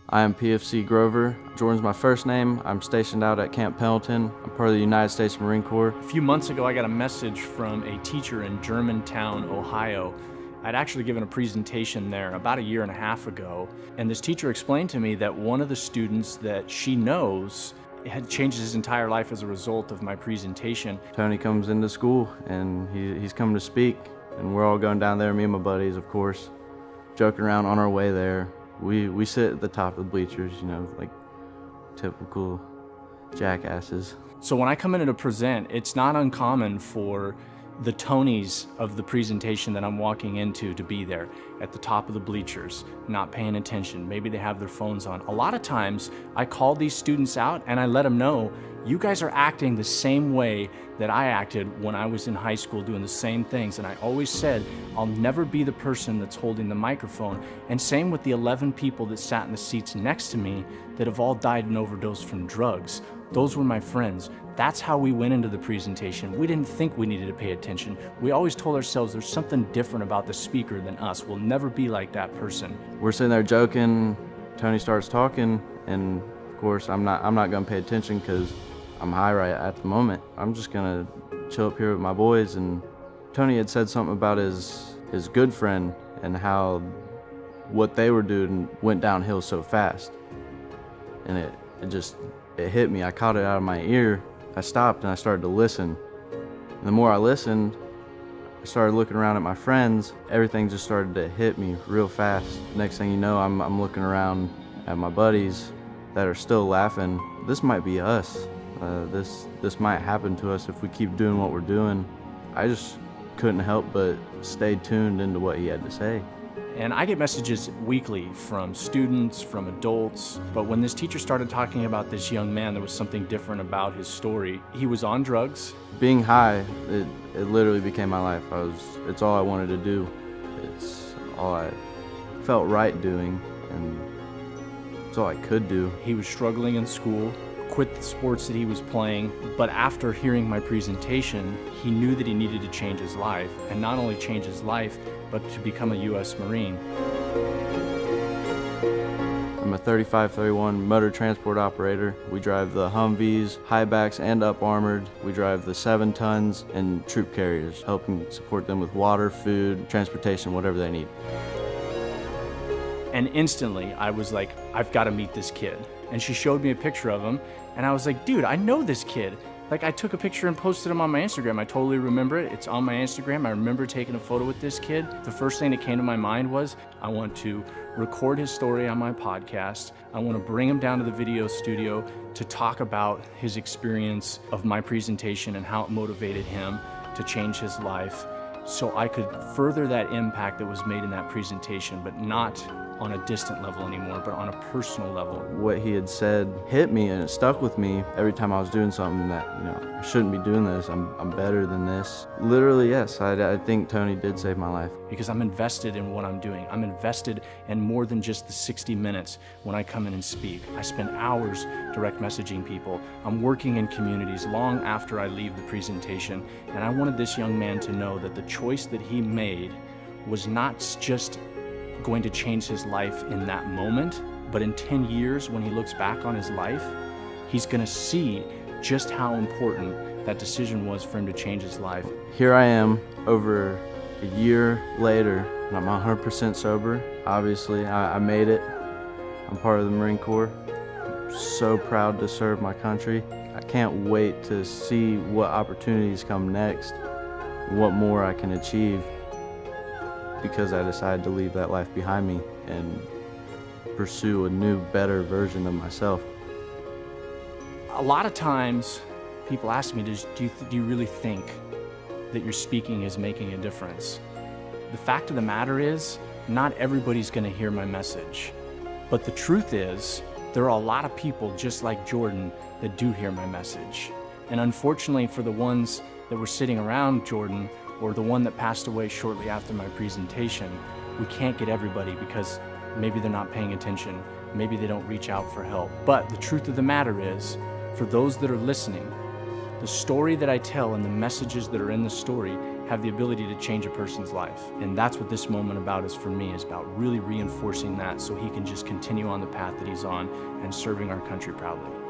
I am PFC Grover. Jordan's my first name. I'm stationed out at Camp Pendleton. I'm part of the United States Marine Corps. A few months ago, I got a message from a teacher in Germantown, Ohio. I'd actually given a presentation there about 1.5 years ago, and this teacher explained to me that one of the students that she knows had changed his entire life as a result of my presentation. Tony comes into school, and he's coming to speak, and we're all going down there, me and my buddies, of course, joking around on our way there. We sit at the top of the bleachers, you know, like typical jackasses. So when I come in to present, it's not uncommon for the Tonys of the presentation that I'm walking into to be there at the top of the bleachers, not paying attention. Maybe they have their phones on. A lot of times I call these students out and I let them know, you guys are acting the same way that I acted when I was in high school doing the same things. And I always said, I'll never be the person that's holding the microphone. And same with the 11 people that sat in the seats next to me that have all died and overdosed from drugs. Those were my friends. That's how we went into the presentation. We didn't think we needed to pay attention. We always told ourselves there's something different about the speaker than us. We'll never be like that person. We're sitting there joking, Tony starts talking, and of course I'm not gonna pay attention because I'm high right at the moment. I'm just gonna chill up here with my boys, and Tony had said something about his good friend and how what they were doing went downhill so fast. And it hit me. I caught it out of my ear. I stopped and I started to listen. And the more I listened, I started looking around at my friends. Everything just started to hit me real fast. Next thing you know, I'm looking around at my buddies that are still laughing. This might be us. This might happen to us if we keep doing what we're doing. I just couldn't help but stay tuned into what he had to say. And I get messages weekly from students, from adults, but when this teacher started talking about this young man, there was something different about his story. He was on drugs. Being high, it literally became my life. It's all I wanted to do. It's all I felt right doing, and it's all I could do. He was struggling in school, quit the sports that he was playing, but after hearing my presentation, he knew that he needed to change his life, and not only change his life, but to become a U.S. Marine. I'm a 3531 motor transport operator. We drive the Humvees, highbacks, and up armored. We drive the 7 tons and troop carriers, helping support them with water, food, transportation, whatever they need. And instantly, I was like, I've got to meet this kid. And she showed me a picture of him, and I was like, dude, I know this kid. Like, I took a picture and posted him on my Instagram. I totally remember it. It's on my Instagram. I remember taking a photo with this kid. The first thing that came to my mind was, I want to record his story on my podcast. I want to bring him down to the video studio to talk about his experience of my presentation and how it motivated him to change his life, so I could further that impact that was made in that presentation, but not on a distant level anymore, but on a personal level. What he had said hit me, and it stuck with me every time I was doing something that, you know, I shouldn't be doing this, I'm better than this. Literally, yes, I think Tony did save my life. Because I'm invested in what I'm doing. I'm invested in more than just the 60 minutes when I come in and speak. I spend hours direct messaging people. I'm working in communities long after I leave the presentation, and I wanted this young man to know that the choice that he made was not just going to change his life in that moment, but in 10 years when he looks back on his life, he's gonna see just how important that decision was for him to change his life. Here I am, over a year later, and I'm 100% sober. Obviously, I made it. I'm part of the Marine Corps. I'm so proud to serve my country. I can't wait to see what opportunities come next, what more I can achieve, because I decided to leave that life behind me and pursue a new, better version of myself. A lot of times, people ask me, do you really think that your speaking is making a difference? The fact of the matter is, not everybody's gonna hear my message. But the truth is, there are a lot of people just like Jordan that do hear my message. And unfortunately for the ones that were sitting around Jordan, or the one that passed away shortly after my presentation, we can't get everybody because maybe they're not paying attention, maybe they don't reach out for help. But the truth of the matter is, for those that are listening, the story that I tell and the messages that are in the story have the ability to change a person's life. And that's what this moment is for me, is about really reinforcing that so he can just continue on the path that he's on and serving our country proudly.